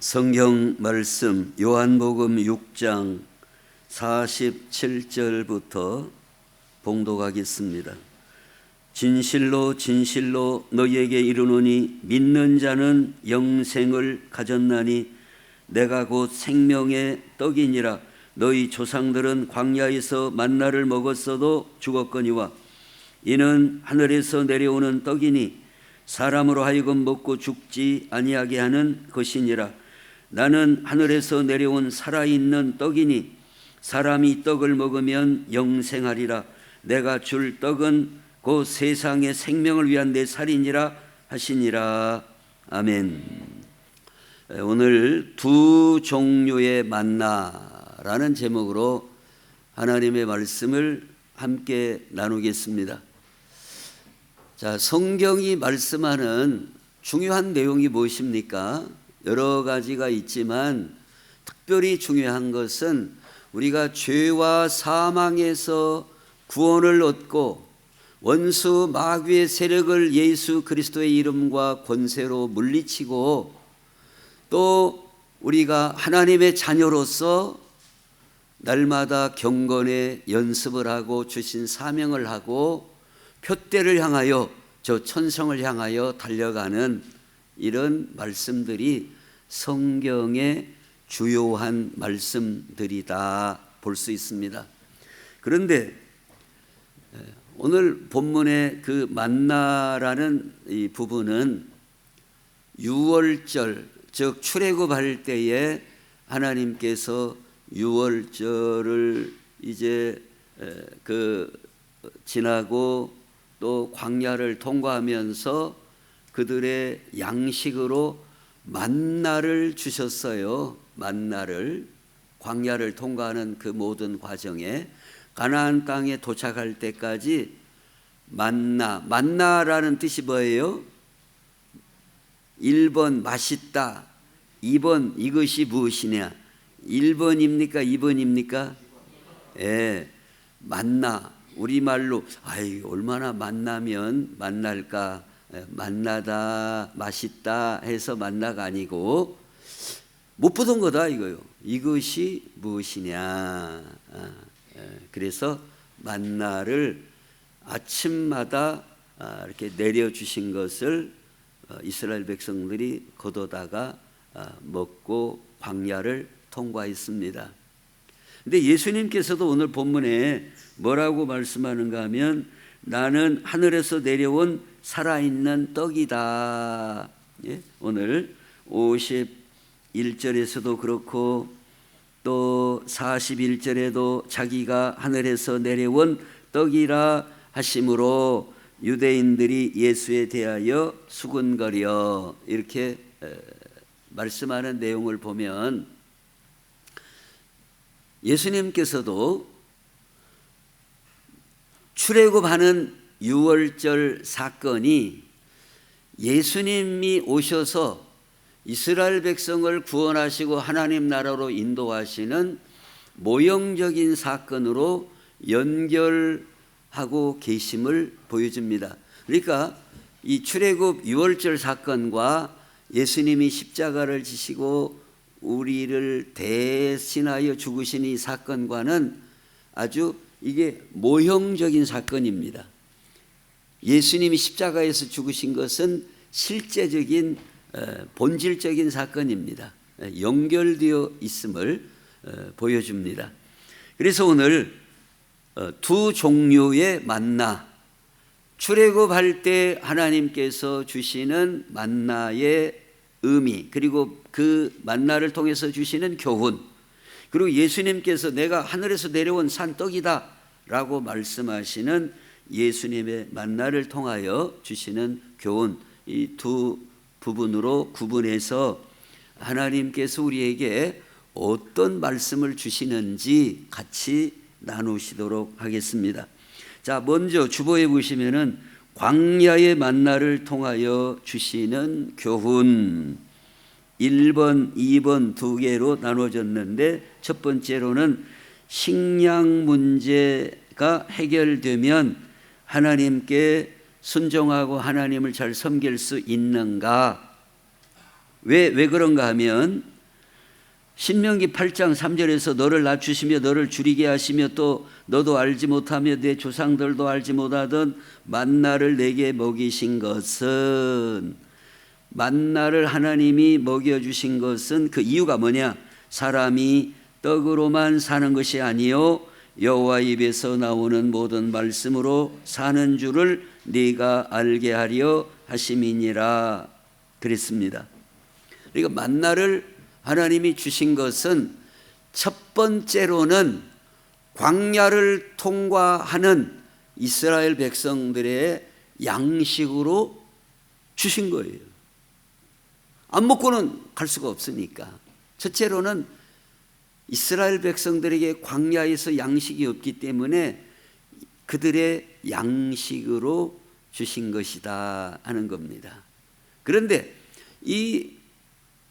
성경 말씀 요한복음 6장 47절부터 봉독하겠습니다. 진실로 진실로 너희에게 이르노니 믿는 자는 영생을 가졌나니 내가 곧 생명의 떡이니라. 너희 조상들은 광야에서 만나를 먹었어도 죽었거니와 이는 하늘에서 내려오는 떡이니 사람으로 하여금 먹고 죽지 아니하게 하는 것이니라. 나는 하늘에서 내려온 살아있는 떡이니 사람이 이 떡을 먹으면 영생하리라. 내가 줄 떡은 곧 세상의 생명을 위한 내 살이니라 하시니라. 아멘. 오늘 두 종류의 만나라는 제목으로 하나님의 말씀을 함께 나누겠습니다. 자, 성경이 말씀하는 중요한 내용이 무엇입니까? 여러 가지가 있지만 특별히 중요한 것은 우리가 죄와 사망에서 구원을 얻고 원수 마귀의 세력을 예수 그리스도의 이름과 권세로 물리치고 또 우리가 하나님의 자녀로서 날마다 경건의 연습을 하고 주신 사명을 하고 표대를 향하여 저 천성을 향하여 달려가는 이런 말씀들이 성경의 주요한 말씀들이다 볼 수 있습니다. 그런데 오늘 본문의 그 만나라는 이 부분은 유월절, 즉 출애굽할 때에 하나님께서 유월절을 이제 지나고 또 광야를 통과하면서 그들의 양식으로 만나를 주셨어요. 만나를 광야를 통과하는 그 모든 과정에 가나안 땅에 도착할 때까지 만나라는 뜻이 뭐예요? 1번 맛있다, 2번 이것이 무엇이냐. 1번입니까? 2번입니까? 예, 만나. 우리말로 얼마나 만나면 만날까, 만나다 맛있다 해서 만나가 아니고 못 보던 거다 이거요. 이것이 무엇이냐. 그래서 만나를 아침마다 이렇게 내려주신 것을 이스라엘 백성들이 거두다가 먹고 광야를 통과했습니다. 근데 예수님께서도 오늘 본문에 뭐라고 말씀하는가 하면 나는 하늘에서 내려온 살아있는 떡이다. 예? 오늘 51절에서도 그렇고 또 41절에도 자기가 하늘에서 내려온 떡이라 하심으로 유대인들이 예수에 대하여 수군거려 이렇게 말씀하는 내용을 보면 예수님께서도 출애굽하는 유월절 사건이 예수님이 오셔서 이스라엘 백성을 구원하시고 하나님 나라로 인도하시는 모형적인 사건으로 연결하고 계심을 보여줍니다. 그러니까 이 출애굽 유월절 사건과 예수님이 십자가를 지시고 우리를 대신하여 죽으신 이 사건과는 아주 이게 모형적인 사건입니다. 예수님이 십자가에서 죽으신 것은 실제적인 본질적인 사건입니다. 연결되어 있음을 보여줍니다. 그래서 오늘 두 종류의 만나, 출애굽할 때 하나님께서 주시는 만나의 의미, 그리고 그 만나를 통해서 주시는 교훈, 그리고 예수님께서 내가 하늘에서 내려온 산떡이다 라고 말씀하시는 예수님의 만나를 통하여 주시는 교훈, 이 두 부분으로 구분해서 하나님께서 우리에게 어떤 말씀을 주시는지 같이 나누시도록 하겠습니다. 자, 먼저 주보에 보시면은 광야의 만나를 통하여 주시는 교훈 1번, 2번 두 개로 나눠졌는데 첫 번째로는 식량 문제가 해결되면 하나님께 순종하고 하나님을 잘 섬길 수 있는가? 왜 그런가 하면 신명기 8장 3절에서 너를 낮추시며 너를 줄이게 하시며 또 너도 알지 못하며 내 조상들도 알지 못하던 만나를 내게 먹이신 것은, 만나를 하나님이 먹여주신 것은 그 이유가 뭐냐? 사람이 떡으로만 사는 것이 아니요 여호와 입에서 나오는 모든 말씀으로 사는 줄을 네가 알게 하려 하심이니라 그랬습니다. 그러니까 만나를 하나님이 주신 것은 첫 번째로는 광야를 통과하는 이스라엘 백성들의 양식으로 주신 거예요. 안 먹고는 갈 수가 없으니까. 첫째로는 이스라엘 백성들에게 광야에서 양식이 없기 때문에 그들의 양식으로 주신 것이다 하는 겁니다. 그런데 이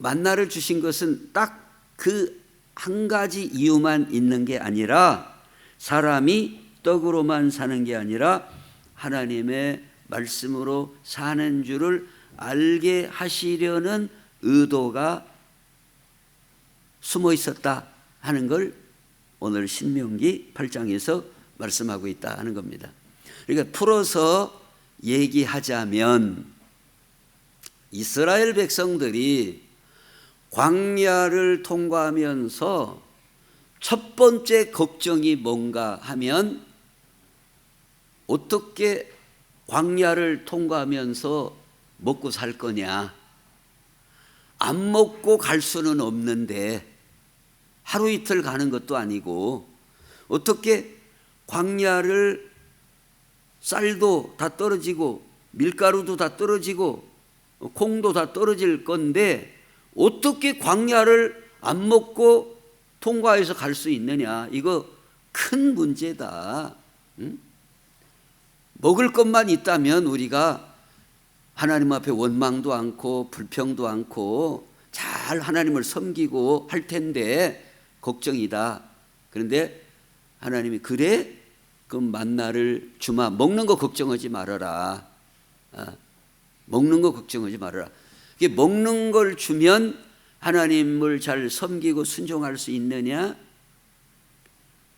만나를 주신 것은 딱 그 한 가지 이유만 있는 게 아니라, 사람이 떡으로만 사는 게 아니라 하나님의 말씀으로 사는 줄을 알게 하시려는 의도가 숨어 있었다 하는 걸 오늘 신명기 8장에서 말씀하고 있다 하는 겁니다. 그러니까 풀어서 얘기하자면 이스라엘 백성들이 광야를 통과하면서 첫 번째 걱정이 뭔가 하면, 어떻게 광야를 통과하면서 먹고 살 거냐? 안 먹고 갈 수는 없는데, 하루 이틀 가는 것도 아니고, 어떻게 광야를, 쌀도 다 떨어지고 밀가루도 다 떨어지고 콩도 다 떨어질 건데 어떻게 광야를 안 먹고 통과해서 갈 수 있느냐? 이거 큰 문제다. 먹을 것만 있다면 우리가 하나님 앞에 원망도 않고 불평도 않고 잘 하나님을 섬기고 할 텐데 걱정이다. 그런데 하나님이 그래? 그럼 만나를 주마. 먹는 거 걱정하지 말아라. 먹는 거 걱정하지 말아라. 먹는 걸 주면 하나님을 잘 섬기고 순종할 수 있느냐?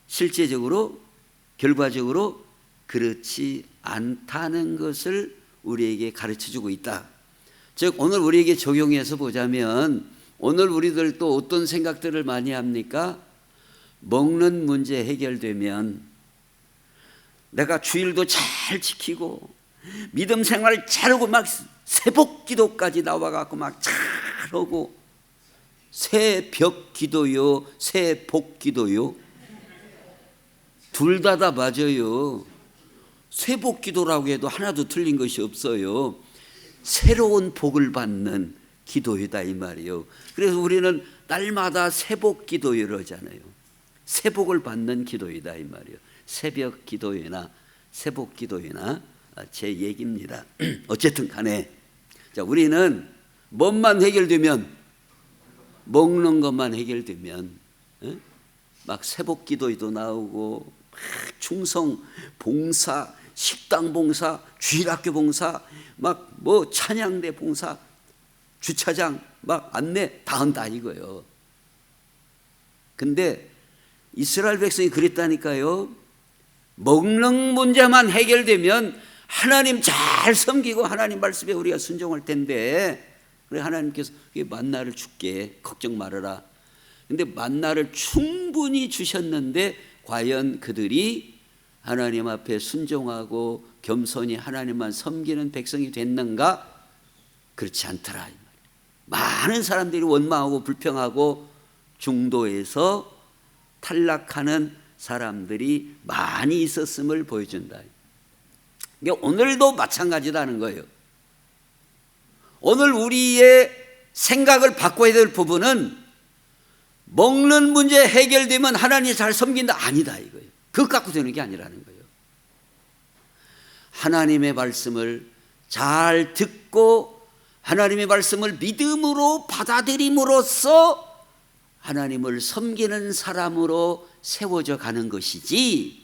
실제적으로, 결과적으로 그렇지 않다는 것을 우리에게 가르쳐주고 있다. 즉 오늘 우리에게 적용해서 보자면, 오늘 우리들 또 어떤 생각들을 많이 합니까? 먹는 문제 해결되면 내가 주일도 잘 지키고 믿음 생활 잘하고 막 새벽 기도까지 나와갖고 막 잘하고, 새벽 기도요 새복 기도요 둘 다 맞아요. 새복 기도라고 해도 하나도 틀린 것이 없어요. 새로운 복을 받는 기도이다 이 말이에요. 그래서 우리는 날마다 새복 기도회를 하잖아요. 새복을 받는 기도이다 이 말이에요. 새벽 기도회나 새복 기도회나 제 얘기입니다. 어쨌든 간에 자, 우리는 뭐만 해결되면, 먹는 것만 해결되면 막 새복 기도회도 나오고 충성 봉사, 식당 봉사, 주일학교 봉사, 막 뭐 찬양대 봉사, 주차장 막 안내 다 한다 이거예요. 근데 이스라엘 백성이 그랬다니까요. 먹는 문제만 해결되면 하나님 잘 섬기고 하나님 말씀에 우리가 순종할 텐데, 그래 하나님께서 만나를 줄게 걱정 말아라. 근데 만나를 충분히 주셨는데 과연 그들이 하나님 앞에 순종하고 겸손히 하나님만 섬기는 백성이 됐는가? 그렇지 않더라. 많은 사람들이 원망하고 불평하고 중도에서 탈락하는 사람들이 많이 있었음을 보여준다. 오늘도 마찬가지라는 거예요. 오늘 우리의 생각을 바꿔야 될 부분은 먹는 문제 해결되면 하나님 잘 섬긴다 아니다 이거예요. 그것 갖고 되는 게 아니라는 거예요. 하나님의 말씀을 잘 듣고 하나님의 말씀을 믿음으로 받아들임으로써 하나님을 섬기는 사람으로 세워져 가는 것이지,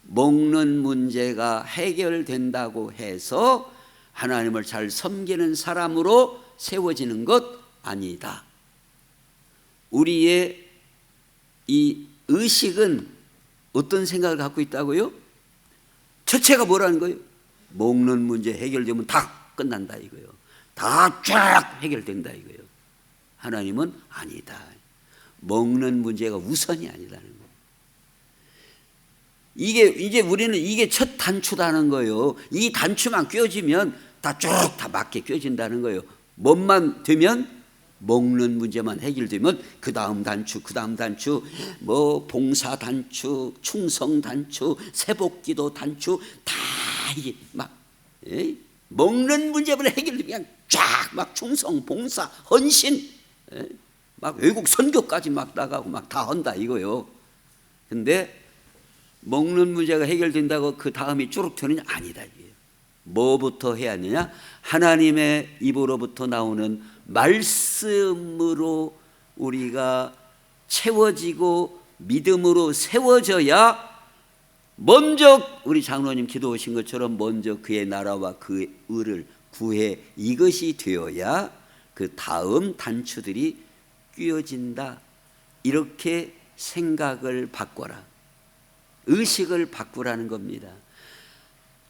먹는 문제가 해결된다고 해서 하나님을 잘 섬기는 사람으로 세워지는 것 아니다. 우리의 이 의식은 어떤 생각을 갖고 있다고요? 첫째가 뭐라는 거예요? 먹는 문제 해결되면 다 끝난다 이거예요. 다 쫙 해결된다 이거예요. 하나님은 아니다. 먹는 문제가 우선이 아니라는 거예요. 이제 우리는 이게 첫 단추다는 거예요. 이 단추만 꿰어지면 다 쭉 다 맞게 꿰어진다는 거예요. 뭐만 되면 먹는 문제만 해결되면 그 다음 단추, 그 다음 단추, 뭐 봉사 단추, 충성 단추, 세복기도 단추 다 이게 막 먹는 문제만 해결되면 그냥 쫙 막 충성, 봉사, 헌신, 막 외국 선교까지 막 나가고 막 다 한다 이거요. 근데 먹는 문제가 해결된다고 그 다음이 쭉 되느냐? 아니다 이게요. 뭐부터 해야 하느냐? 하나님의 입으로부터 나오는 말씀으로 우리가 채워지고 믿음으로 세워져야 먼저 우리 장로님 기도하신 것처럼 먼저 그의 나라와 그의 의를 구해 이것이 되어야 그 다음 단추들이 끼어진다. 이렇게 생각을 바꿔라. 의식을 바꾸라는 겁니다.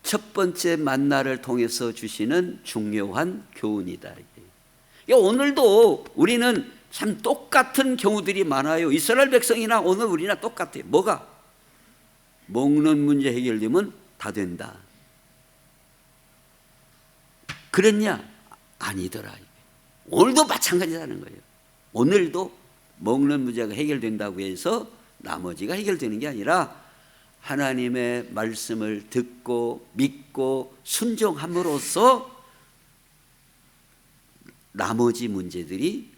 첫 번째 만나를 통해서 주시는 중요한 교훈이다. 오늘도 우리는 참 똑같은 경우들이 많아요. 이스라엘 백성이나 오늘 우리나 똑같아요. 뭐가? 먹는 문제 해결되면 다 된다. 그랬냐? 아니더라. 오늘도 마찬가지라는 거예요. 오늘도 먹는 문제가 해결된다고 해서 나머지가 해결되는 게 아니라 하나님의 말씀을 듣고 믿고 순종함으로써 나머지 문제들이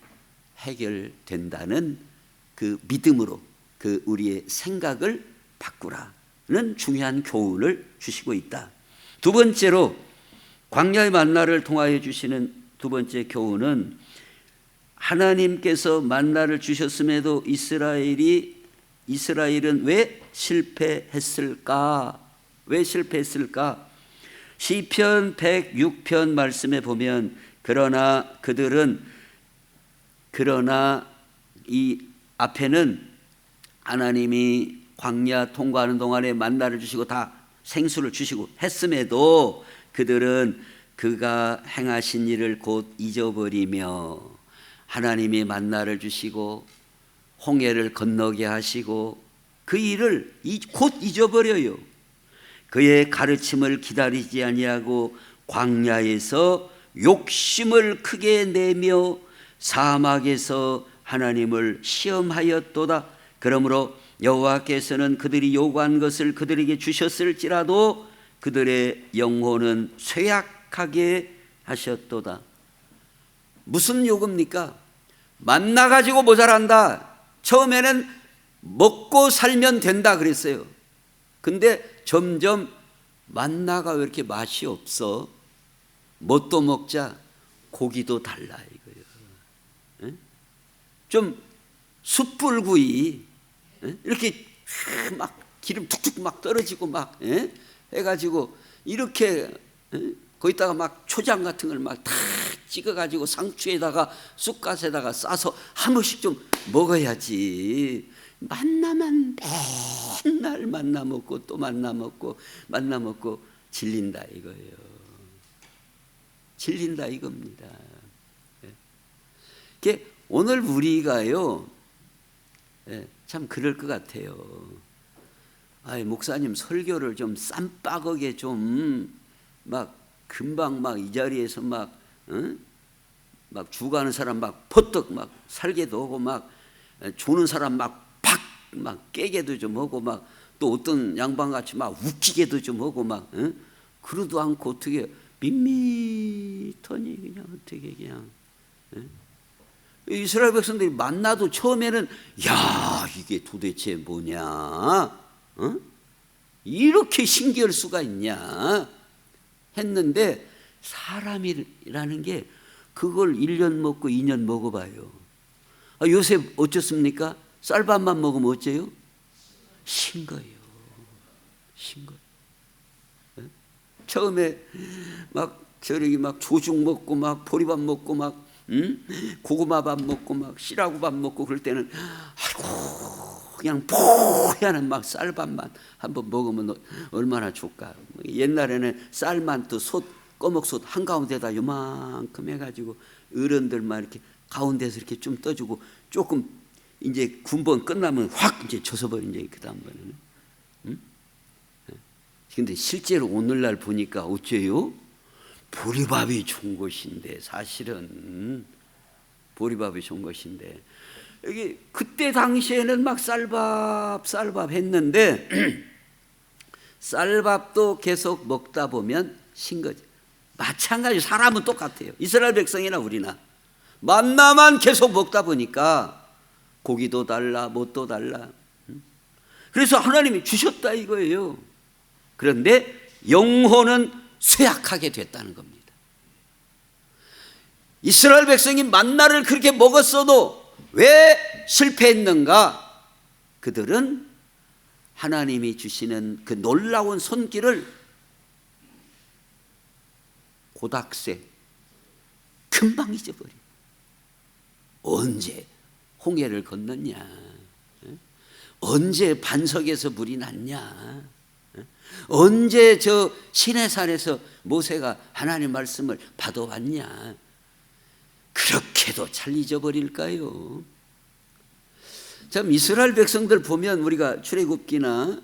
해결된다는 그 믿음으로 그 우리의 생각을 바꾸라는 중요한 교훈을 주시고 있다. 두 번째로 광야의 만나를 통하여 주시는 두 번째 교훈은 하나님께서 만나를 주셨음에도 이스라엘은 왜 실패했을까? 왜 실패했을까? 시편 106편 말씀에 보면 그러나 이 앞에는 하나님이 광야 통과하는 동안에 만나를 주시고 다 생수를 주시고 했음에도 그들은 그가 행하신 일을 곧 잊어버리며 하나님이 만나를 주시고 홍해를 건너게 하시고 그 일을 곧 잊어버려요. 그의 가르침을 기다리지 아니하고 광야에서 욕심을 크게 내며 사막에서 하나님을 시험하였도다. 그러므로 여호와께서는 그들이 요구한 것을 그들에게 주셨을지라도 그들의 영혼은 쇠약하게 하셨도다. 무슨 요구입니까? 만나 가지고 모자란다. 처음에는 먹고 살면 된다 그랬어요. 근데 점점 만나가 왜 이렇게 맛이 없어? 뭣도 먹자. 고기도 달라 이거예요. 좀 숯불구이 이렇게 막 기름 툭툭 막 떨어지고 막 해가지고 이렇게 거기다가 막 초장 같은 걸 막 다 찍어가지고 상추에다가 쑥갓에다가 싸서 한 번씩 좀 먹어야지. 만나만 맨날 만나 먹고 또 만나 먹고 질린다 이거예요. 질린다 이겁니다. 오늘 우리가요 참 그럴 것 같아요. 목사님 설교를 좀 쌈바하게 좀 막 금방 막 이 자리에서 막 죽어가는 사람 막 퍼뜩 막 살게도 하고 막 조는 사람 막 팍 막 깨게도 좀 하고 막 또 어떤 양반같이 막 웃기게도 좀 하고 막 그러도 않고 어떻게 밋밋하니 그냥 어떻게 그냥 이스라엘 백성들이 만나도 처음에는 야 이게 도대체 뭐냐 이렇게 신기할 수가 있냐 했는데 사람이라는 게 그걸 1년 먹고 2년 먹어봐요. 요새 어쩌습니까? 쌀밥만 먹으면 어째요? 싱거요. 처음에 막 저렇게 막 조죽 먹고 막 보리밥 먹고 막 고구마 밥 먹고 막 씨라고 밥 먹고 그럴 때는 아이고 그냥 뽀얀한 막 쌀밥만 한번 먹으면 얼마나 좋을까. 옛날에는 쌀만 또 솥 꺼먹솥 한가운데다 요만큼 해가지고 어른들만 이렇게 가운데서 이렇게 좀 떠주고 조금 이제 군번 끝나면 확 이제 젖어버린 그 다음번에는. 근데 실제로 오늘날 보니까 어째요? 보리밥이 좋은 것인데, 사실은 보리밥이 좋은 것인데, 여기 그때 당시에는 막 쌀밥 했는데 쌀밥도 계속 먹다 보면 싱거져. 마찬가지 사람은 똑같아요. 이스라엘 백성이나 우리나 만나만 계속 먹다 보니까 고기도 달라 뭣도 달라. 그래서 하나님이 주셨다 이거예요. 그런데 영혼은 쇠약하게 됐다는 겁니다. 이스라엘 백성이 만나를 그렇게 먹었어도 왜 실패했는가? 그들은 하나님이 주시는 그 놀라운 손길을 고닥새 금방 잊어버려. 언제 홍해를 건넜냐? 언제 반석에서 물이 났냐? 언제 저 시내산에서 모세가 하나님 말씀을 받아왔냐? 그렇게도 잘 잊어버릴까요? 참 이스라엘 백성들 보면 우리가 출애굽기나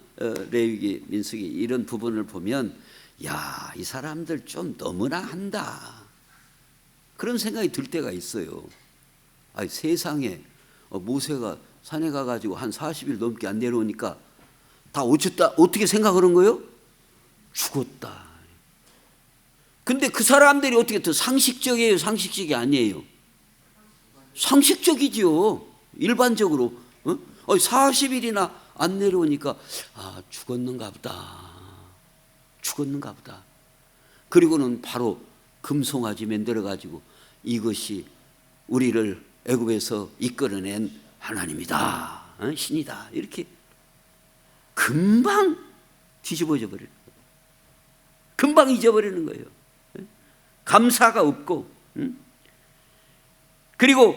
레위기, 민수기 이런 부분을 보면 야, 이 사람들 좀 너무나 한다 그런 생각이 들 때가 있어요. 아니, 세상에 모세가 산에 가가지고 한 40일 넘게 안 내려오니까 다 어떻게 생각하는 거예요? 죽었다. 근데 그 사람들이 어떻게 더 상식적이에요? 상식적이 아니에요? 상식적이지요. 일반적으로 40일이나 안 내려오니까 아, 죽었는가 보다. 그리고는 바로 금송아지 만들어가지고 이것이 우리를 애굽에서 이끌어낸 하나님이다, 신이다, 이렇게 금방 뒤집어져 버리는 거예요. 금방 잊어버리는 거예요. 감사가 없고. 그리고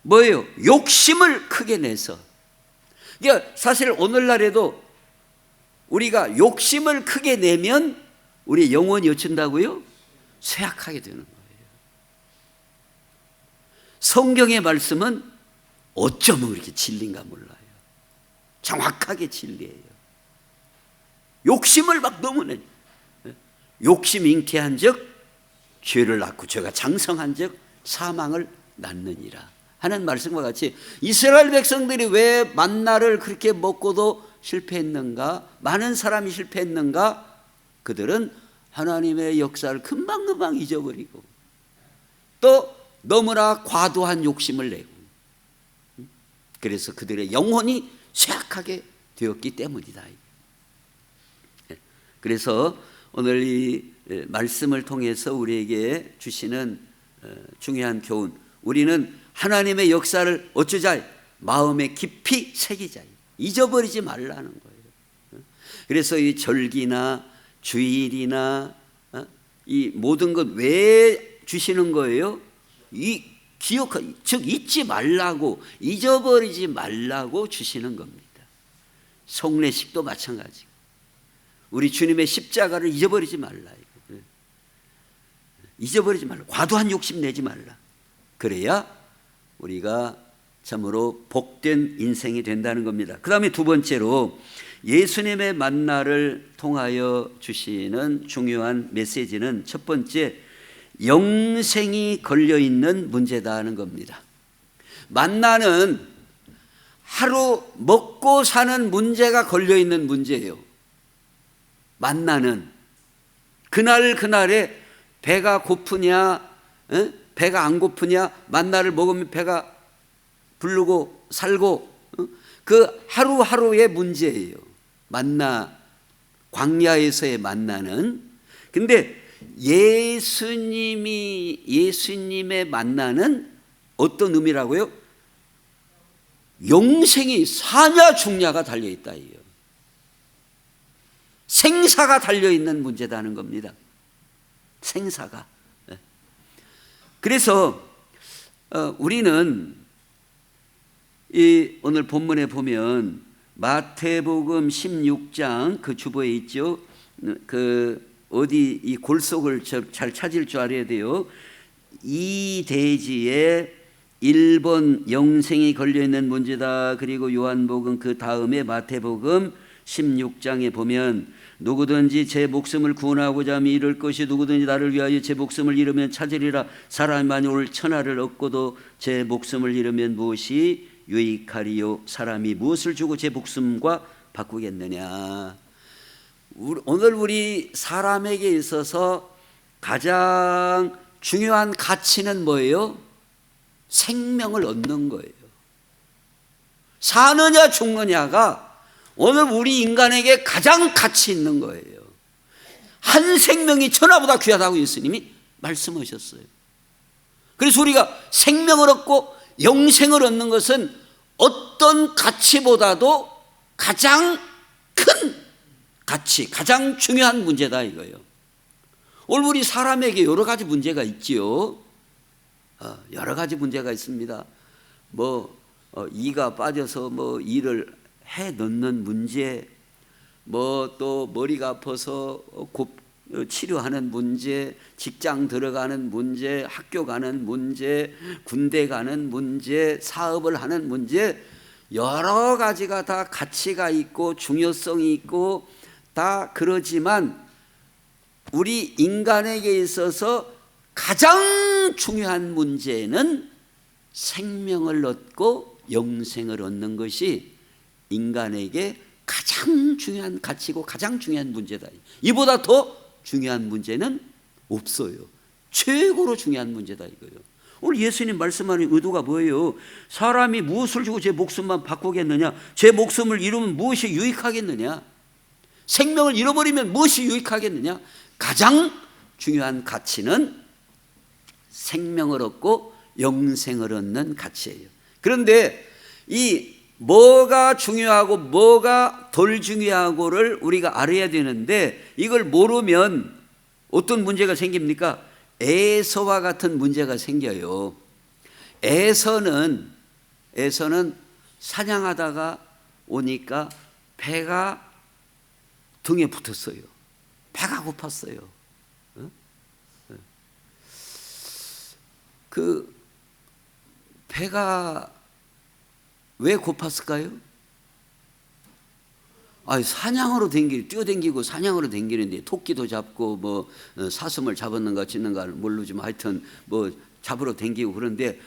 뭐예요? 욕심을 크게 내서. 그러니까 사실 오늘날에도 우리가 욕심을 크게 내면 우리 영혼이 어쩐다고요? 쇠약하게 되는 거예요. 성경의 말씀은 어쩌면 그렇게 진리인가 몰라요. 정확하게 진리예요. 욕심을 막 너무 내. 욕심 잉태한 즉 죄를 낳고 죄가 장성한 즉 사망을 낳느니라 하는 말씀과 같이 이스라엘 백성들이 왜 만나를 그렇게 먹고도 실패했는가? 많은 사람이 실패했는가? 그들은 하나님의 역사를 금방금방 잊어버리고 또 너무나 과도한 욕심을 내고, 그래서 그들의 영혼이 쇠약하게 되었기 때문이다. 그래서 오늘 이 말씀을 통해서 우리에게 주시는 중요한 교훈, 우리는 하나님의 역사를 어쩌자? 마음에 깊이 새기자. 잊어버리지 말라는 거예요. 그래서 이 절기나 주일이나 이 모든 것 왜 주시는 거예요? 이 즉 잊지 말라고, 잊어버리지 말라고 주시는 겁니다. 속례식도 마찬가지고 우리 주님의 십자가를 잊어버리지 말라. 잊어버리지 말라. 과도한 욕심 내지 말라. 그래야 우리가 참으로 복된 인생이 된다는 겁니다. 그 다음에 두 번째로 예수님의 만나를 통하여 주시는 중요한 메시지는 첫 번째, 영생이 걸려있는 문제다 하는 겁니다. 만나는 하루 먹고 사는 문제가 걸려있는 문제예요. 만나는 그날에 배가 고프냐, 배가 안 고프냐, 만나를 먹으면 배가 부르고 살고, 그 하루하루의 문제예요. 만나, 광야에서의 만나는. 근데 예수님의 만나는 어떤 의미라고요? 영생이 사냐 죽냐가 달려있다. 생사가 달려있는 문제다는 겁니다. 생사가. 그래서 우리는 오늘 본문에 보면 마태복음 16장 그 주보에 있죠. 어디 이 골속을 잘 찾을 줄 알아야 돼요. 이 대지에 1번 영생이 걸려있는 문제다. 그리고 요한복음 그 다음에 마태복음 16장에 보면 누구든지 제 목숨을 구원하고자 하면 잃을 것이 누구든지 나를 위하여 제 목숨을 잃으면 찾으리라. 사람이 만일 천하를 얻고도 제 목숨을 잃으면 무엇이 유익하리요. 사람이 무엇을 주고 제 목숨과 바꾸겠느냐. 오늘 우리 사람에게 있어서 가장 중요한 가치는 뭐예요? 생명을 얻는 거예요. 사느냐 죽느냐가 오늘 우리 인간에게 가장 가치 있는 거예요. 한 생명이 천하보다 귀하다고 예수님이 말씀하셨어요. 그래서 우리가 생명을 얻고 영생을 얻는 것은 어떤 가치보다도 가장 큰 가치, 가장 중요한 문제다 이거예요. 오늘 우리 사람에게 여러 가지 문제가 있지요. 여러 가지 문제가 있습니다. 이가 빠져서 일을 해 넣는 문제, 또 머리가 아파서 치료하는 문제, 직장 들어가는 문제, 학교 가는 문제, 군대 가는 문제, 사업을 하는 문제, 여러 가지가 다 가치가 있고 중요성이 있고 다 그러지만 우리 인간에게 있어서 가장 중요한 문제는 생명을 얻고 영생을 얻는 것이 인간에게 가장 중요한 가치고 가장 중요한 문제다. 이보다 더 중요한 문제는 없어요. 최고로 중요한 문제다 이거예요. 오늘 예수님 말씀하는 의도가 뭐예요? 사람이 무엇을 주고 제 목숨만 바꾸겠느냐? 제 목숨을 잃으면 무엇이 유익하겠느냐? 생명을 잃어버리면 무엇이 유익하겠느냐? 가장 중요한 가치는 생명을 얻고 영생을 얻는 가치예요. 그런데 이 뭐가 중요하고 뭐가 덜 중요하고를 우리가 알아야 되는데 이걸 모르면 어떤 문제가 생깁니까? 에서와 같은 문제가 생겨요. 에서는 사냥하다가 오니까 배가 등에 붙었어요. 배가 고팠어요. 그 배가 왜 고팠을까요? 사냥으로 뛰어댕기고 사냥으로 댕기는데 토끼도 잡고 사슴을 잡았는가 짖는가 모르지만 하여튼 잡으러 댕기고 그런데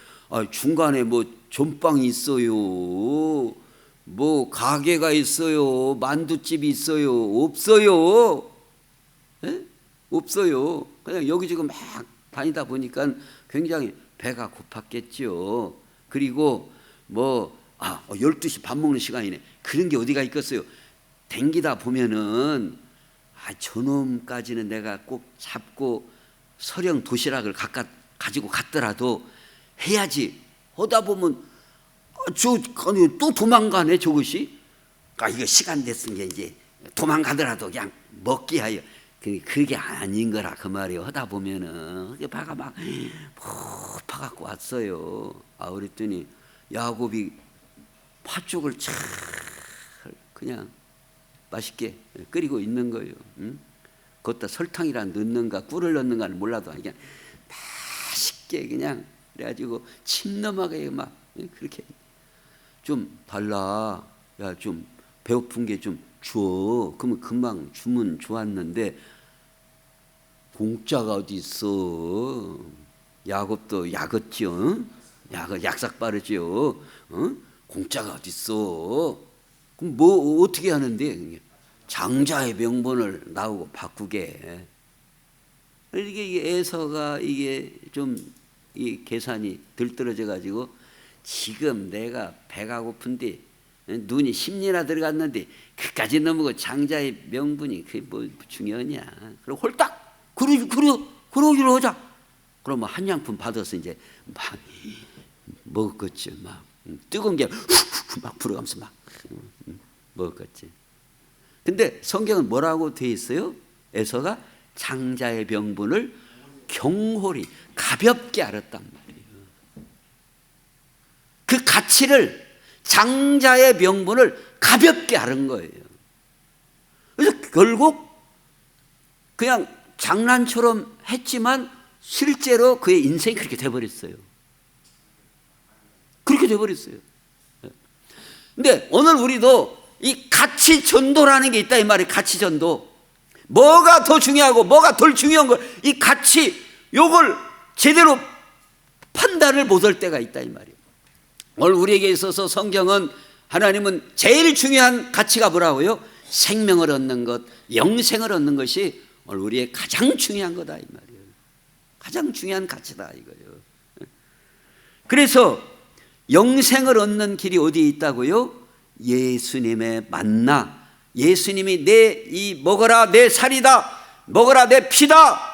중간에 전빵이 있어요. 가게가 있어요. 만두집이 있어요. 없어요. 에? 없어요. 그냥 여기저기 막 다니다 보니까 굉장히 배가 고팠겠죠. 그리고 12시 밥 먹는 시간이네. 그런 게 어디가 있겠어요. 댕기다 보면은 저놈까지는 내가 꼭 잡고 서령 도시락을 가지고 갔더라도 해야지. 하다 보면 또 도망가네 저것이. 이거 시간 됐으니까 이제 도망가더라도 그냥 먹기 하여. 그게 아닌 거라 그 말이에요. 하다 보면은 배가 막 고파갖고 왔어요. 그랬더니 야곱이 팥죽을 잘 그냥 맛있게 끓이고 있는 거예요. 거기다 설탕이라 넣는가 꿀을 넣는가는 몰라도 그냥 맛있게 그냥 그래가지고 침 넘어가게 막 그렇게 좀 달라. 야, 좀 배고픈 게 좀 줘. 그러면 금방 주면 좋았는데 공짜가 어디 있어. 야곱도 약었죠. 약삭 빠르죠. 공짜가 어디 있어. 그럼 어떻게 하는데? 장자의 명분을 나오고 바꾸게. 이게 에서가 이게 좀 이 계산이 들떨어져 가지고 지금 내가 배가 고픈데 눈이 10리나 들어갔는데 그까지 넘어고 장자의 명분이 그게 뭐 중요하냐. 그리고 홀딱 그러기로 하자. 그러면 한양품 받아서 이제 막 먹었겠지. 막 뜨거운 게 막 불어가면서 막 먹었겠지. 근데 성경은 뭐라고 돼 있어요? 에서가 장자의 명분을 경홀히 가볍게 알았단 말이에요. 그 가치를, 장자의 명분을 가볍게 알은 거예요. 그래서 결국 그냥 장난처럼 했지만 실제로 그의 인생이 그렇게 돼버렸어요. 그렇게 돼버렸어요. 근데 오늘 우리도 이 가치 전도라는 게 있다 이 말이에요. 가치 전도. 뭐가 더 중요하고 뭐가 덜 중요한 걸, 이 가치, 요걸 제대로 판단을 못할 때가 있다 이 말이에요. 오늘 우리에게 있어서 성경은, 하나님은 제일 중요한 가치가 뭐라고요? 생명을 얻는 것, 영생을 얻는 것이 오늘 우리의 가장 중요한 거다 이 말이에요. 가장 중요한 가치다 이거예요. 그래서 영생을 얻는 길이 어디에 있다고요? 예수님의 만나. 예수님이 먹어라 내 살이다, 먹어라 내 피다,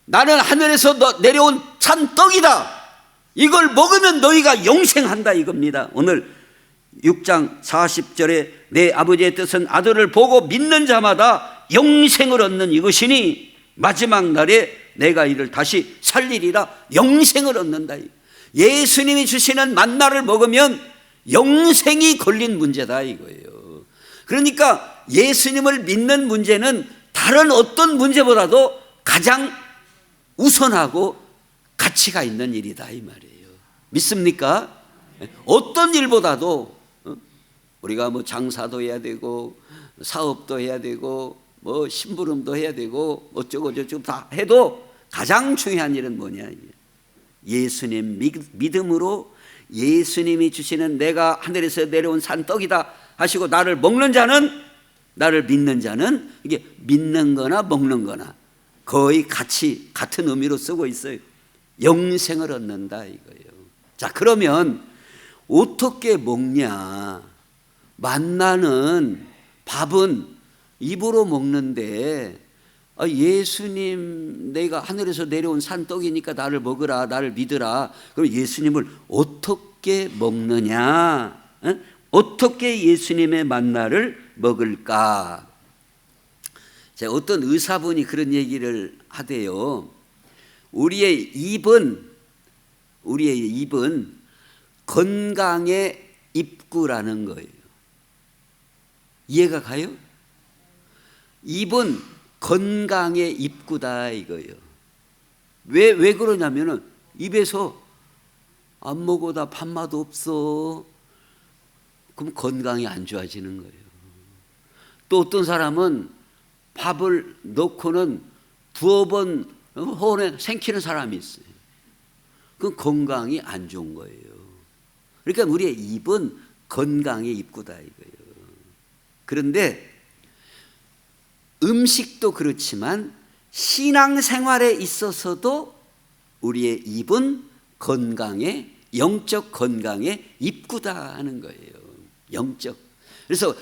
나는 하늘에서 내려온 산 떡이다, 이걸 먹으면 너희가 영생한다 이겁니다. 오늘 6장 40절에 내 아버지의 뜻은 아들을 보고 믿는 자마다 영생을 얻는 이것이니 마지막 날에 내가 이를 다시 살리리라. 영생을 얻는다. 예수님이 주시는 만나를 먹으면 영생이 걸린 문제다 이거예요. 그러니까 예수님을 믿는 문제는 다른 어떤 문제보다도 가장 우선하고 가치가 있는 일이다 이 말이에요. 믿습니까? 어떤 일보다도 우리가 뭐 장사도 해야 되고 사업도 해야 되고 뭐 심부름도 해야 되고 어쩌고 저쩌고 다 해도 가장 중요한 일은 뭐냐? 예수님 믿음으로 예수님이 주시는 내가 하늘에서 내려온 산 떡이다 하시고 나를 먹는 자는, 나를 믿는 자는, 이게 믿는 거나 먹는 거나 거의 같은 의미로 쓰고 있어요. 영생을 얻는다 이거예요. 자, 그러면 어떻게 먹냐? 만나는, 밥은 입으로 먹는데 예수님 내가 하늘에서 내려온 산떡이니까 나를 먹으라, 나를 믿으라. 그럼 예수님을 어떻게 먹느냐? 어떻게 예수님의 만나를 먹을까? 자, 어떤 의사분이 그런 얘기를 하대요. 우리의 입은 건강의 입구라는 거예요. 이해가 가요? 입은 건강의 입구다 이거예요. 왜 그러냐면은 입에서 안 먹어다 밥맛 없어. 그럼 건강이 안 좋아지는 거예요. 또 어떤 사람은 밥을 넣고는 두어 번 호흡에 생기는 사람이 있어요. 그건 건강이 안 좋은 거예요. 그러니까 우리의 입은 건강의 입구다 이거예요. 그런데 음식도 그렇지만 신앙생활에 있어서도 우리의 입은 건강의, 영적 건강의 입구다 하는 거예요. 영적. 그래서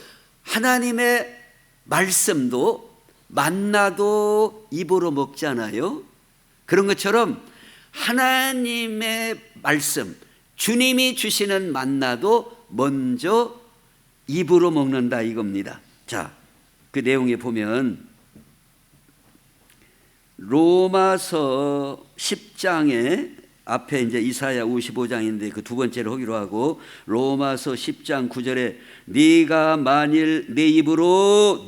하나님의 말씀도 만나도 입으로 먹잖아요. 그런 것처럼 하나님의 말씀, 주님이 주시는 만나도 먼저 입으로 먹는다 이겁니다. 자, 그 내용에 보면 로마서 10장에 앞에 이제 이사야 55장인데 그 두 번째를 하기로 하고, 로마서 10장 9절에 네가 만일 내 입으로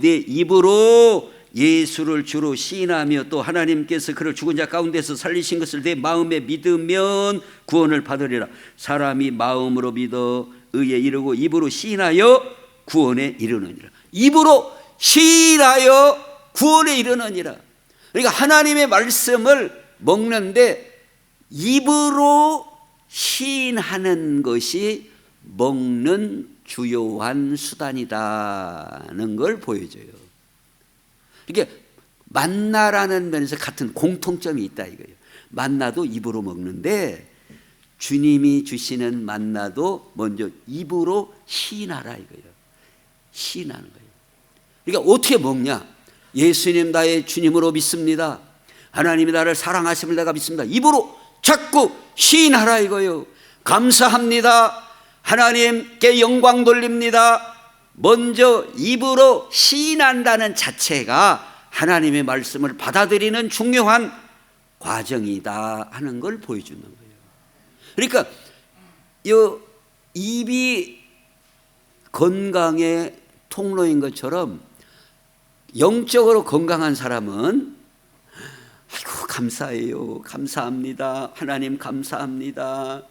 예수를 주로 시인하며 또 하나님께서 그를 죽은 자 가운데서 살리신 것을 내 마음에 믿으면 구원을 받으리라. 사람이 마음으로 믿어 의에 이르고 입으로 시인하여 구원에 이르느니라. 입으로 시인하여 구원에 이르느니라. 그러니까 하나님의 말씀을 먹는데 입으로 시인하는 것이 먹는 주요한 수단이다는 걸 보여줘요. 이게 만나라는 면에서 같은 공통점이 있다 이거예요. 만나도 입으로 먹는데 주님이 주시는 만나도 먼저 입으로 시인하라 이거예요. 시인하는 거예요. 그러니까 어떻게 먹냐? 예수님 나의 주님으로 믿습니다. 하나님이 나를 사랑하심을 내가 믿습니다. 입으로 자꾸 시인하라 이거예요. 감사합니다. 하나님께 영광 돌립니다. 먼저 입으로 시인한다는 자체가 하나님의 말씀을 받아들이는 중요한 과정이다 하는 걸 보여주는 거예요. 그러니까 이 입이 건강의 통로인 것처럼 영적으로 건강한 사람은 아이고 감사해요, 감사합니다, 하나님 감사합니다,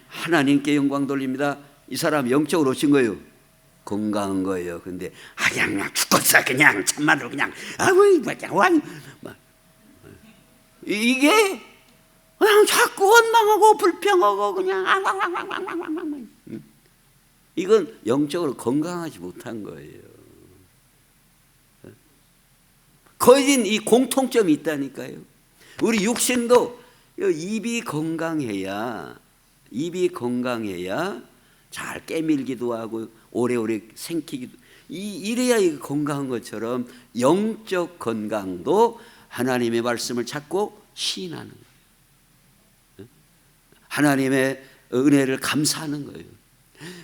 하나님께 영광 돌립니다. 이 사람 영적으로 오신 거예요, 건강한 거예요. 근데 그냥 죽었어, 그냥 참말로 그냥 이게 그냥 자꾸 원망하고 불평하고 그냥 이건 영적으로 건강하지 못한 거예요. 거진 이 공통점이 있다니까요. 우리 육신도 입이 건강해야 잘 깨밀기도 하고 오래오래 생기기도, 이래야 건강한 것처럼 영적 건강도 하나님의 말씀을 찾고 시인하는 거예요. 하나님의 은혜를 감사하는 거예요.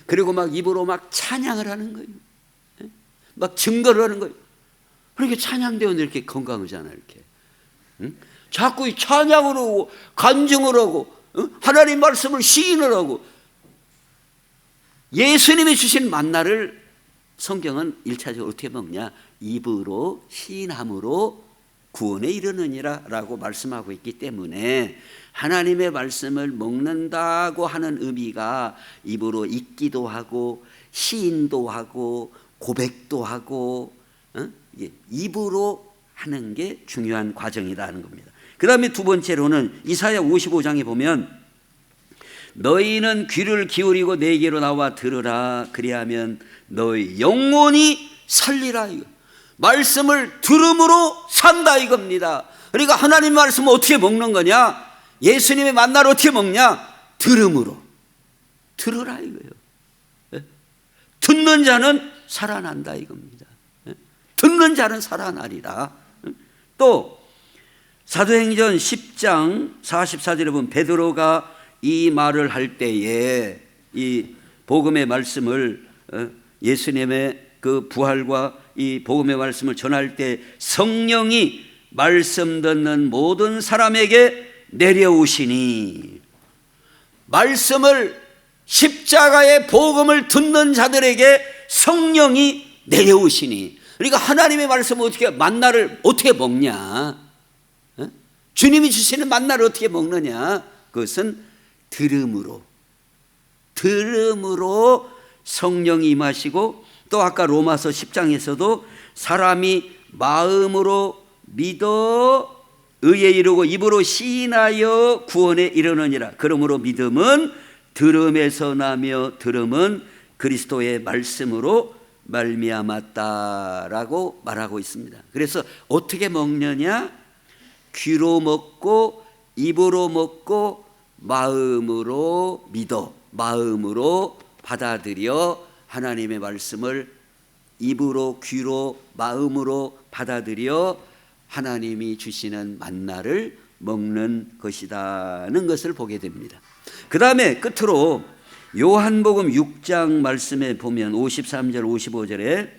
그리고 막 입으로 막 찬양을 하는 거예요. 막 증거를 하는 거예요. 그렇게 찬양대원들 이렇게 건강하잖아요. 이렇게 자꾸 이 찬양을 하고 간증을 하고 하나님 말씀을 시인을 하고, 예수님이 주신 만나를 성경은 1차적으로 어떻게 먹냐, 입으로 시인함으로 구원에 이르느니라 라고 말씀하고 있기 때문에 하나님의 말씀을 먹는다고 하는 의미가 입으로 읽기도 하고 시인도 하고 고백도 하고 입으로 하는 게 중요한 과정이라는 겁니다. 그 다음에 두 번째로는 이사야 55장에 보면 너희는 귀를 기울이고 내게로 나와 들으라, 그리하면 너희 영혼이 살리라. 이거 말씀을 들음으로 산다 이겁니다. 그러니까 하나님 말씀을 어떻게 먹는 거냐, 예수님의 만나를 어떻게 먹냐, 들음으로 들으라 이거예요. 듣는 자는 살아난다 이겁니다. 듣는 자는 살아나리라. 또 사도행전 10장 44절에 보면 베드로가 이 말을 할 때에 이 복음의 말씀을, 예수님의 그 부활과 이 복음의 말씀을 전할 때 성령이 말씀 듣는 모든 사람에게 내려오시니, 말씀을 십자가의 복음을 듣는 자들에게 성령이 내려오시니, 그러니까 하나님의 말씀을 어떻게, 만나를 어떻게 먹냐, 주님이 주시는 만나를 어떻게 먹느냐, 그것은 들음으로 성령이 임하시고, 또 아까 로마서 10장에서도 사람이 마음으로 믿어 의에 이르고 입으로 시인하여 구원에 이르느니라. 그러므로 믿음은 들음에서 나며 들음은 그리스도의 말씀으로 말미암았다라고 말하고 있습니다. 그래서 어떻게 먹느냐, 귀로 먹고 입으로 먹고 마음으로 믿어, 마음으로 받아들여 하나님의 말씀을 입으로 귀로 마음으로 받아들여 하나님이 주시는 만나를 먹는 것이라는 것을 보게 됩니다. 그 다음에 끝으로 요한복음 6장 말씀에 보면 53절 55절에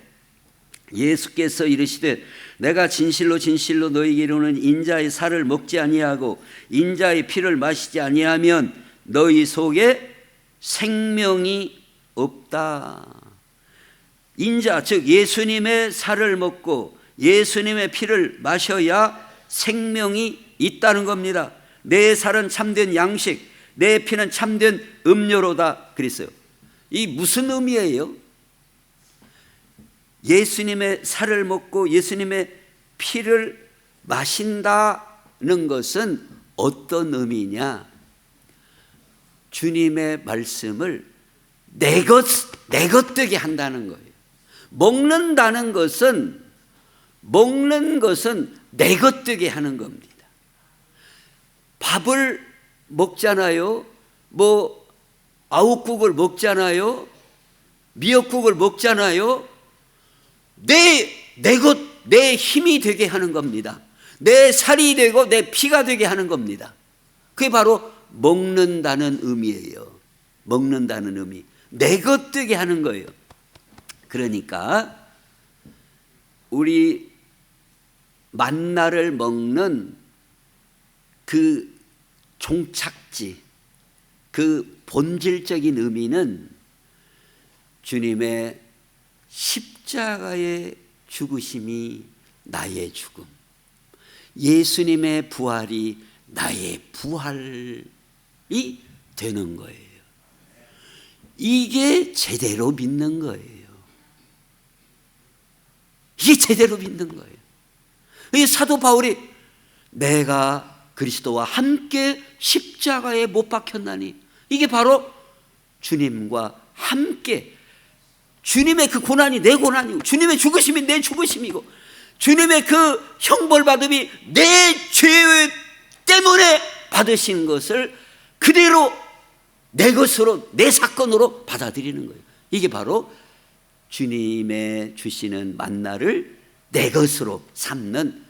예수께서 이르시되 내가 진실로 진실로 너희에게 이르노니 인자의 살을 먹지 아니하고 인자의 피를 마시지 아니하면 너희 속에 생명이 없다. 인자, 즉 예수님의 살을 먹고 예수님의 피를 마셔야 생명이 있다는 겁니다. 내 살은 참된 양식, 내 피는 참된 음료로다 그랬어요. 이 무슨 의미예요? 예수님의 살을 먹고 예수님의 피를 마신다는 것은 어떤 의미냐? 주님의 말씀을 내 것 되게 한다는 거예요. 먹는 것은 내 것 되게 하는 겁니다. 밥을 먹잖아요. 아욱국을 먹잖아요. 미역국을 먹잖아요. 내 힘이 되게 하는 겁니다. 내 살이 되고 내 피가 되게 하는 겁니다. 그게 바로 먹는다는 의미예요. 먹는다는 의미. 내 것 되게 하는 거예요. 그러니까 우리 만나를 먹는 그 종착지, 그 본질적인 의미는 주님의 십자가의 죽으심이 나의 죽음, 예수님의 부활이 나의 부활이 되는 거예요. 이게 제대로 믿는 거예요. 이게 제대로 믿는 거예요. 이 사도 바울이 내가 그리스도와 함께 십자가에 못 박혔나니, 이게 바로 주님과 함께, 주님의 그 고난이 내 고난이고, 주님의 죽으심이 내 죽으심이고, 주님의 그 형벌받음이 내 죄 때문에 받으신 것을 그대로 내 것으로, 내 사건으로 받아들이는 거예요. 이게 바로 주님의 주시는 만나를 내 것으로 삼는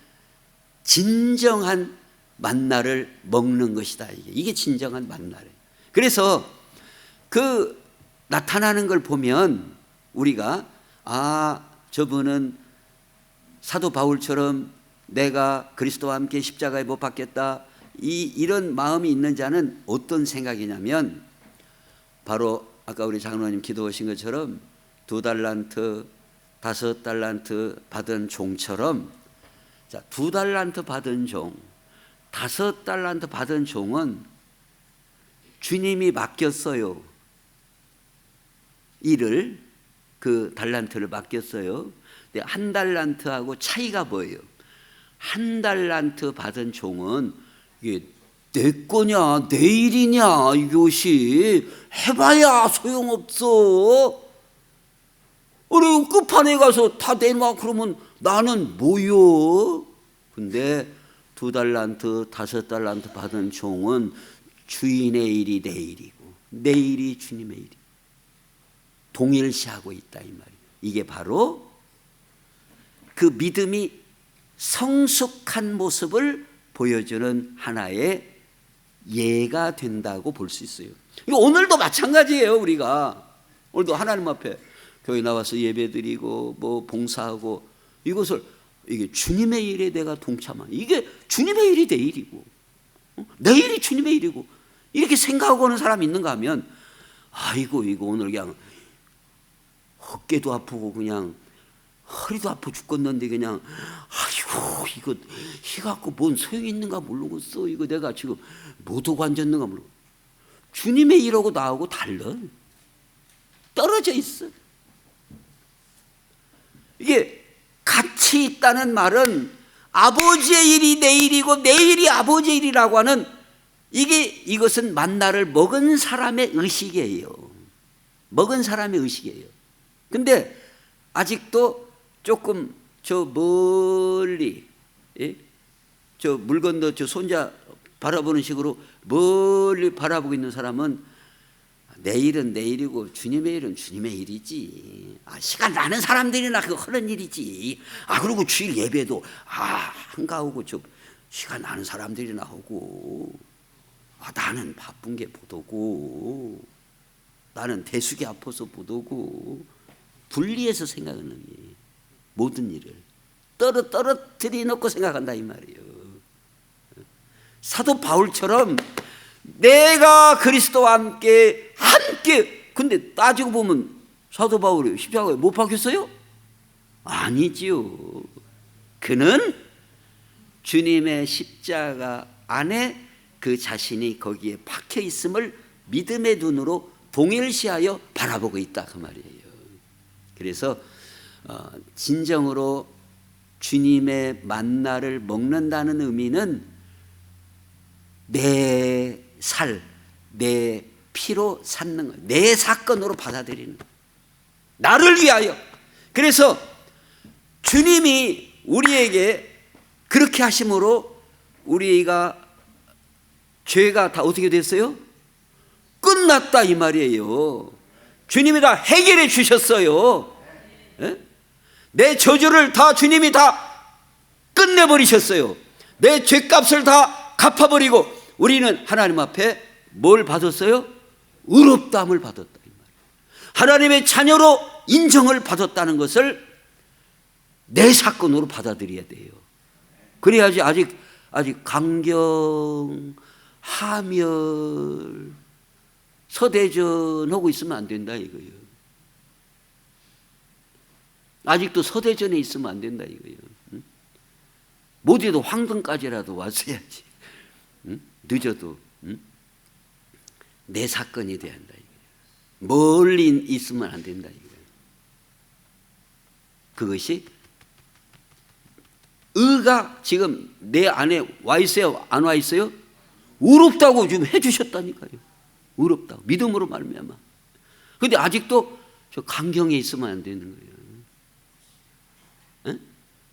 진정한 만나를 먹는 것이다. 이게 진정한 만나래요. 그래서 그 나타나는 걸 보면 우리가 저분은 사도 바울처럼 내가 그리스도와 함께 십자가에 못 박겠다, 이런 마음이 있는 자는 어떤 생각이냐면, 바로 아까 우리 장로님 기도하신 것처럼 2달란트, 5달란트 받은 종처럼, 자, 2달란트 받은 종, 5달란트 받은 종은 주님이 맡겼어요. 일을, 그 달란트를 맡겼어요. 근데 1달란트하고 차이가 뭐예요? 1달란트 받은 종은 이게 내 거냐 내 일이냐, 이것이 해봐야 소용없어. 그리고 끝판에 가서 다 내놔 그러면 나는 뭐요? 근데 2달란트, 5달란트 받은 종은 주인의 일이 내 일이고 내 일이 주님의 일이 동일시하고 있다, 이 말이에요. 이게 바로 그 믿음이 성숙한 모습을 보여주는 하나의 예가 된다고 볼 수 있어요. 이거 오늘도 마찬가지예요. 우리가 오늘도 하나님 앞에 교회 나와서 예배드리고 뭐 봉사하고, 이것을 이게 주님의 일에 내가 동참한, 이게 주님의 일이 내 일이고 내 일이 주님의 일이고, 이렇게 생각하고 오는 사람이 있는가 하면, 아이고 이거 오늘 그냥 어깨도 아프고 그냥 허리도 아파 죽겠는데 그냥 아이고 이거 해갖고 뭔 소용이 있는가 모르겠어. 이거 내가 지금 못 오고 앉았는가 모르고. 주님의 일하고 나하고 달라. 떨어져 있어. 이게 같이 있다는 말은 아버지의 일이 내 일이고 내 일이 아버지의 일이라고 하는, 이것은 만나를 먹은 사람의 의식이에요. 먹은 사람의 의식이에요. 근데 아직도 조금 저 멀리, 저 물 건너 저 손자 바라보는 식으로 멀리 바라보고 있는 사람은 내 일은 내 일이고 주님의 일은 주님의 일이지. 시간 나는 사람들이나 그거 하는 일이지. 그리고 주일 예배도 한가하고 저 시간 나는 사람들이나 하고, 나는 바쁜 게 보도고, 나는 대숙이 아파서 보도고, 분리해서 생각하는 게 모든 일을 떨어뜨려 놓고 생각한다, 이 말이에요. 사도 바울처럼 내가 그리스도와 함께 근데 따지고 보면 사도 바울이 십자가에 못 박혔어요? 아니지요. 그는 주님의 십자가 안에 그 자신이 거기에 박혀 있음을 믿음의 눈으로 동일시하여 바라보고 있다, 그 말이에요. 그래서 진정으로 주님의 만나를 먹는다는 의미는 내 내 피로 삼는 거예요. 내 사건으로 받아들이는 거예요. 나를 위하여. 그래서 주님이 우리에게 그렇게 하심으로 우리가 죄가 다 어떻게 됐어요? 끝났다, 이 말이에요. 주님이 다 해결해 주셨어요. 내 저주를 다 주님이 다 끝내버리셨어요. 내 죄값을 다 갚아버리고 우리는 하나님 앞에 뭘 받았어요? 의롭다함을 받았다, 이 말이에요. 하나님의 자녀로 인정을 받았다는 것을 내 사건으로 받아들여야 돼요. 그래야지. 아직 아직 강경, 하멸, 서대전 하고 있으면 안 된다 이거예요. 아직도 서대전에 있으면 안 된다 이거예요. 못해도 황금까지라도 왔어야지. 늦어도 내 사건이 돼야 한다 이거예요. 멀리 있으면 안 된다 이거예요. 그것이 의가 지금 내 안에 와 있어요? 안 와 있어요? 의롭다고 좀 해주셨다니까요. 의롭다고 믿음으로 말미암아. 그런데 아직도 저 강경에 있으면 안 되는 거예요. 에?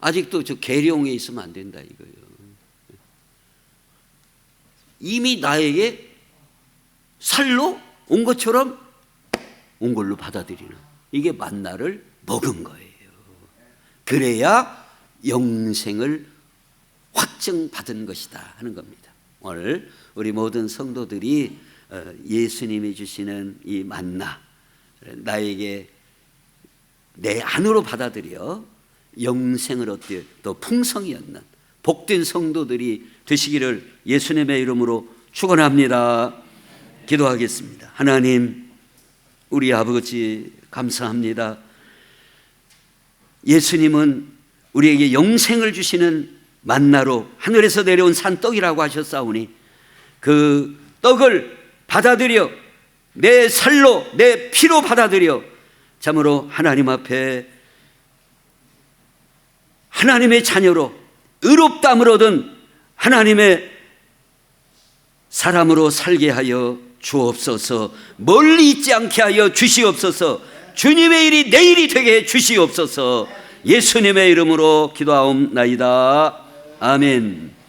아직도 저 계룡에 있으면 안 된다 이거예요. 이미 나에게 살로 온 것처럼 온 걸로 받아들이는, 이게 만나를 먹은 거예요. 그래야 영생을 확증받은 것이다 하는 겁니다. 오늘 우리 모든 성도들이 예수님이 주시는 이 만나, 나에게 내 안으로 받아들여 영생을 얻게 또 풍성히 얻는 복된 성도들이 되시기를 예수님의 이름으로 축원합니다. 기도하겠습니다. 하나님, 우리 아버지 감사합니다. 예수님은 우리에게 영생을 주시는 만나로 하늘에서 내려온 산떡이라고 하셨사오니 그 떡을 받아들여 내 살로 내 피로 받아들여 참으로 하나님 앞에 하나님의 자녀로 의롭다함을 얻은 하나님의 사람으로 살게 하여 주옵소서. 멀리 있지 않게 하여 주시옵소서. 주님의 일이 내 일이 되게 해 주시옵소서. 예수님의 이름으로 기도하옵나이다. 아멘.